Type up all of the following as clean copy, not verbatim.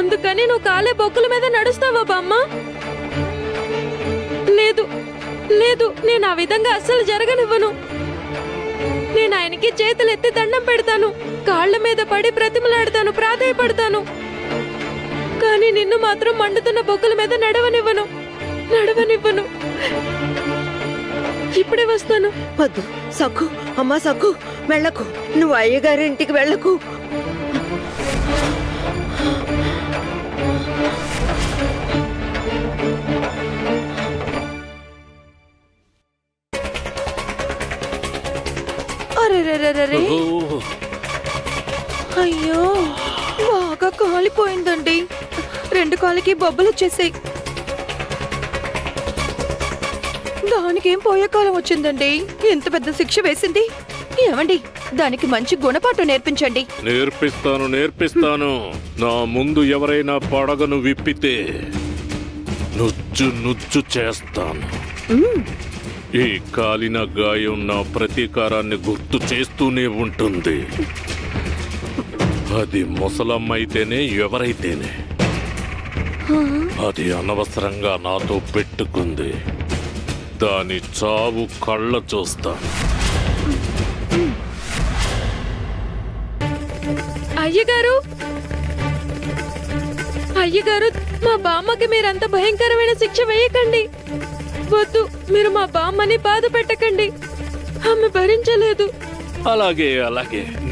అందుకని నువ్వు కాలే బొక్కుల మీద నడుస్తావా బామ్మ? లేదు లేదు, నేను ఆ విధంగా అస్సలు జరగనివ్వను. నేను ఆయనకి చేతులెత్తి దండం పెడతాను, కాళ్ల మీద పడి బ్రతిమలాడతాను, ప్రాధేయపడతాను. కానీ నిన్ను మాత్రం మండుతున్న బొక్కుల మీద నడవనివ్వను. ఇప్పుడే వస్తాను. వద్దు సక్కు, అమ్మా సక్కు, వెళ్ళకు. నువ్వు అయ్యగారి ఇంటికి వెళ్ళకు. అరెరెరెరెరే, అయ్యో బాగా కాలిపోయిందండి. 2 కాళ్ళకి బొబ్బలు వచ్చేసాయి. దానికేం పోయే కాలం వచ్చిందండి. ఎంత పెద్ద శిక్ష వేసింది. ఏమండి, దానికి మంచి గుణపాఠం నేర్పించండి. నేర్పిస్తాను. నా ముందు ఎవరైనా పడగను విప్పితే నుజ్జు చేస్తాను. ఈ కాలిన గాయం నా ప్రతీకారాన్ని గుర్తు చేస్తూనే ఉంటుంది. అది ముసలమ్మైతేనే ఎవరైతేనే. అది అనవసరంగా నాతో పెట్టుకుంది. దాని చావు కళ్ళ చూస్తాను. అయ్యగారు, మా బామ్మకి మీరంత భయంకరమైన శిక్ష వేయకండి. వద్దు, మీరు మా బామ్మని బాధ పెట్టకండి. ఆమె భరించలేదు. అలాగే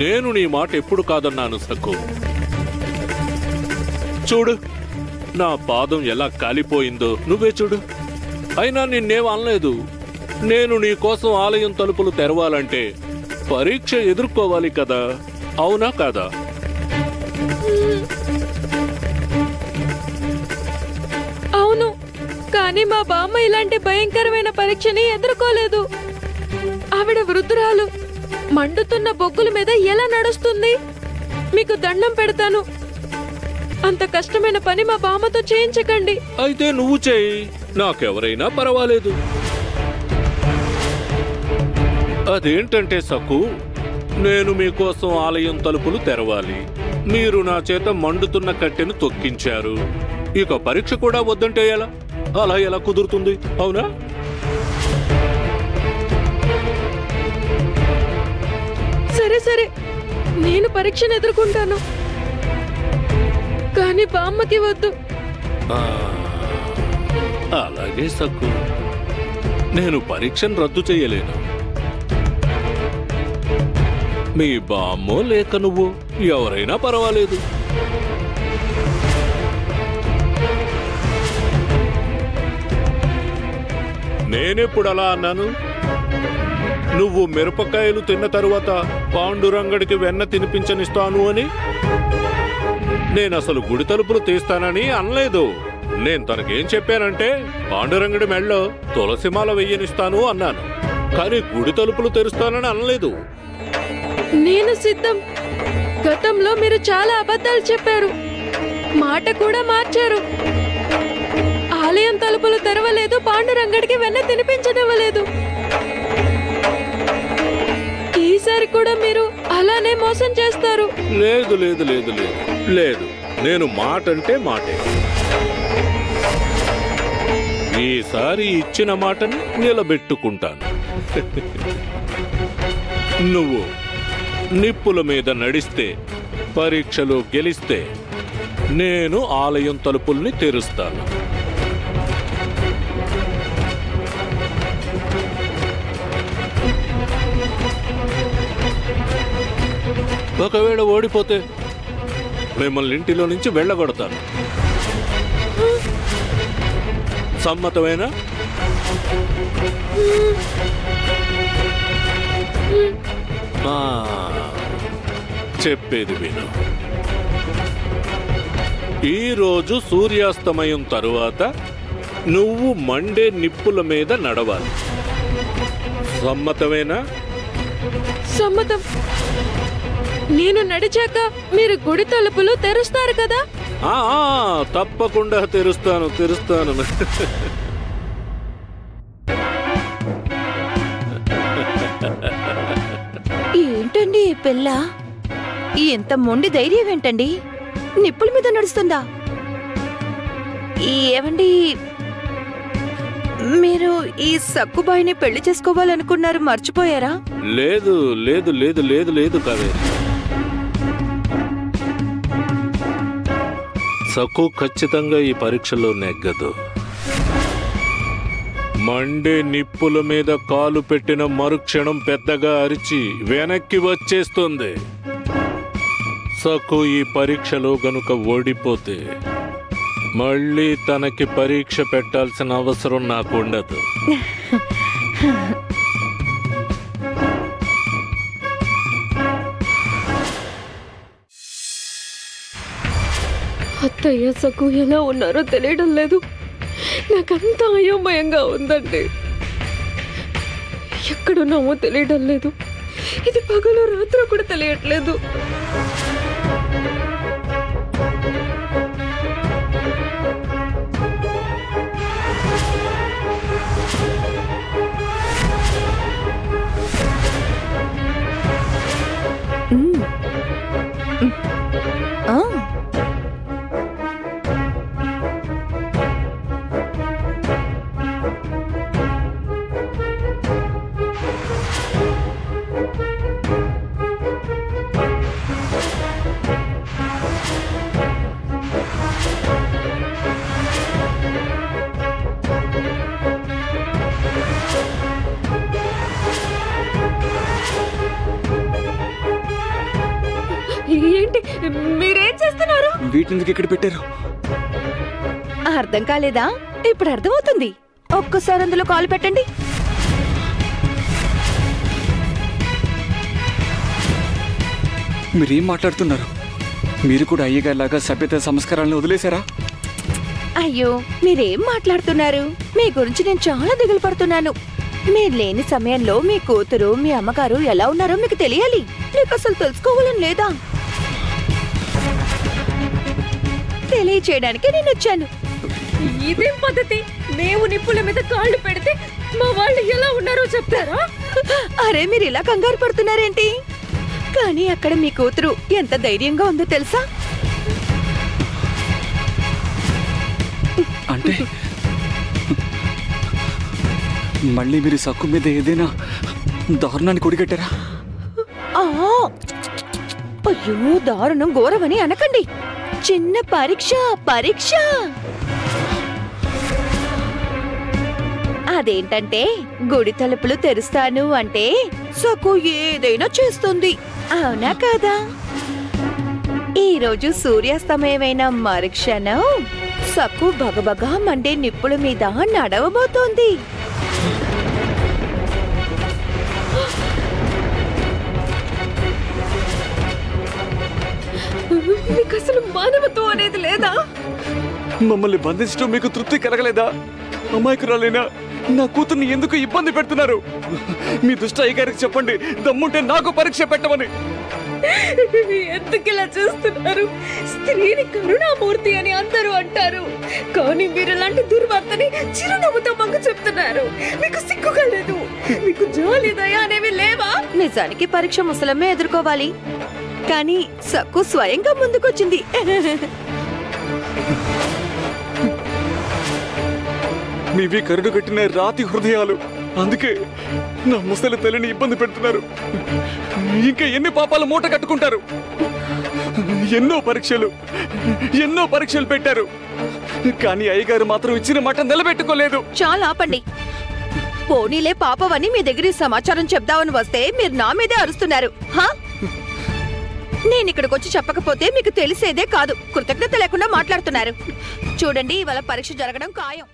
నేను నీ మాట ఎప్పుడు కాదన్నాను సక్కు. చూడు, నా పాదం ఎలా కాలిపోయిందో నువ్వే చూడు. అయినా నిన్నేం అనలేదు. నేను నీ కోసం ఆలయం తలుపులు తెరవాలంటే పరీక్ష ఎదుర్కోవాలి కదా, అవునా కాదా? అవును, కానీ మా బామ్మ ఇలాంటి భయంకరమైన పరీక్షని ఎదుర్కోలేదు. ఆవిడ వృద్ధురాలు, మండుతున్న బొగ్గుల మీద ఎలా నడుస్తుంది? మీకు దండం పెడతాను, అంత కష్టమైన పని మా బామ్మతో చేయించకండి. అయితే నువ్వు చేయి, నాకెవరైనా పర్వాలేదు. అదేంటంటే సక్కు, నేను మీకోసం ఆలయం తలుపులు తెరవాలి. మీరు నా చేత మండుతున్న కట్టెను తొక్కించారు. ఇక పరీక్ష కూడా వద్దంటే ఎలా? అలా ఎలా కుదురుతుంది? అవునా? సరే, నేను పరీక్షను ఎదుర్కొంటాను. కానీ బామ్మకి వద్దు. అలాగే సక్కు, నేను పరీక్షను రద్దు చేయలేను. మీ బామ్మో లేక నువ్వు, ఎవరైనా పర్వాలేదు. నేనెప్పుడు అలా అన్నాను? నువ్వు మిరపకాయలు తిన్న తరువాత పాండురంగడికి వెన్న తినిపించనిస్తాను అని. నేనసలు గుడి తలుపులు తీస్తానని అనలేదు. నేను తనకేం చెప్పానంటే పాండురంగడి మెళ్ళో తులసిమాల వెయ్యనిస్తాను అన్నాను. కానీ గుడి తలుపులు తెరుస్తానని అనలేదు. నేను సిద్ధం. గతంలో మీరు చాలా అబద్ధాలు చెప్పారు, మాట కూడా మార్చారు. ఆలయం తలుపులు తెరవలేదు, పాండురంగడికి వెన్న తినిపించనివ్వలేదు. ఈసారి కూడా మీరు అలానే మోసం చేస్తారు. లేదు లేదు లేదు లేదు లేదు, నేను మాట అంటే మాటే. ఈసారి ఇచ్చిన మాటను నిలబెట్టుకుంటాను. నువ్వు నిప్పుల మీద నడిస్తే, పరీక్షలో గెలిస్తే నేను ఆలయం తలుపుల్ని తెరుస్తాను. ఒకవేళ ఓడిపోతే మిమ్మల్ని ఇంటిలో నుంచి వెళ్ళగొడతాను. సమ్మతమేనా? చెప్పేది విను. ఈరోజు సూర్యాస్తమయం తరువాత నువ్వు మండే నిప్పుల మీద నడవాలి. సమ్మతమేనా? సమ్మతం. నేను నడిచాక మీరు గుడి తలుపులు తెరుస్తారు కదా? తప్పకుండా తెరుస్తాను. ఏంటండి ఈ పిల్ల? ఎంత మొండి ధైర్యం ఏంటండి? నిప్పుల మీద నడుస్తుందా? ఏవండి, మీరు ఈ సక్కుబాయిని పెళ్లి చేసుకోవాలనుకున్నారు, మర్చిపోయారా? లేదు లేదు లేదు లేదు లేదు కావేరి. సక్కు ఖచ్చితంగా ఈ పరీక్షలో నెగ్గదు. మండే నిప్పుల మీద కాలు పెట్టిన మరుక్షణం పెద్దగా అరిచి వెనక్కి వచ్చేస్తుంది. సక్కు ఈ పరీక్షలో గనుక ఓడిపోతే మళ్ళీ తనకి పరీక్ష పెట్టాల్సిన అవసరం నాకుండదు. అత్తయ్య సక్కు ఎలా ఉన్నారో తెలియడం లేదు. నాకంతా అయోమయంగా ఉందండి. ఎక్కడున్నామో తెలియడం లేదు. ఇది పగలు రాత్రి కూడా తెలియట్లేదు. ఏంటి మీరేం చేస్తున్నారు? వీటిని ఇక్కడ పెట్టారు. అర్థం కాలేదా? ఇప్పుడు అర్థమవుతుంది. ఒక్కసారి అందులో కాలు పెట్టండి. మీరేం మాట్లాడుతున్నారు? మీరు కూడా అయ్యగారిలాగా సభ్యత సంస్కారాలను వదిలేశారా? అయ్యో, మీరేం మాట్లాడుతున్నారు? మీ గురించి నేను చాలా దిగులు పడుతున్నాను. మీరు లేని సమయంలో మీ కూతురు, మీ అమ్మగారు ఎలా ఉన్నారో మీకు తెలియాలి. మీకు అసలు తెలుసుకోవాలని లేదా? తెలియచేయడానికి నేను వచ్చాను. ఇదేం పద్ధతి? మేము నిప్పుల మీద కాళ్ళు పెడితే మా వాళ్ళు ఎలా ఉన్నారో చెప్తారా? అరే, మీరు ఇలా కంగారు పడుతున్నారేంటి? కానీ అక్కడ మీ కూతురు ఎంత ధైర్యంగా ఉందో తెలుసా? అంటే మళ్ళీ మీరు సక్కు మీద ఏదైనా దారుణాన్ని కొడిగట్టారా? అయ్యో, దారుణం ఘోరమని అనకండి. చిన్న పరీక్ష. అదేంటంటే గుడి తలుపులు తెరుస్తాను అంటే సక్కు ఏదైనా చేస్తుంది. అవునా కాదా? ఈరోజు సూర్యాస్తమయమైన మరుక్షణం సక్కు బగబగా మండే నిప్పుల మీద నడవబోతోంది. మీకు అసలు మానవత్వం అనేది లేదా? మమ్మల్ని బంధించడం మీకు తృప్తి కలగలేదా? అమాయకురాలేనా నా కూతుర్ని ఎందుకు ఇబ్బంది పెడుతున్నారు? మీ దుష్ట అయ్యగారికి చెప్పండి, దమ్ముంటే నాకు పరీక్ష పెట్టమని. ఎందుకు ఇలా చేస్తున్నారు? స్త్రీని కరుణామూర్తి అని అందరూ అంటారు, కానీ మీరు ఇలాంటి దుర్వార్తని చిరునవ్వుతో మాకు చెప్తున్నారు. మీకు సిగ్గుగా లేదు? మీకు జాలి దయ అనేవి లేవా? నిజానికి పరీక్ష ముసలమ్మే ఎదుర్కోవాలి, కానీ సక్కు స్వయంగా ముందుకొచ్చింది. మీవి కరుడు కట్టిన రాతి హృదయాలు, అందుకే నా ముసలి తల్లిని ఇబ్బంది పెడుతున్నారు. ఇంకా ఎన్ని పాపాలు మూట కట్టుకుంటారు? ఎన్నో పరీక్షలు పెట్టారు, కానీ అయ్యగారు మాత్రం ఇచ్చిన మాట నిలబెట్టుకోలేదు. చాలా ఆపండి. పోనీలే పాపవని మీ దగ్గర సమాచారం చెప్దామని వస్తే మీరు నా మీదే అరుస్తున్నారు. నేను ఇక్కడికి వచ్చి చెప్పకపోతే మీకు తెలిసేదే కాదు. కృతజ్ఞత లేకుండా మాట్లాడుతున్నారు. చూడండి, ఇవాళ పరీక్ష జరగడం ఖాయం.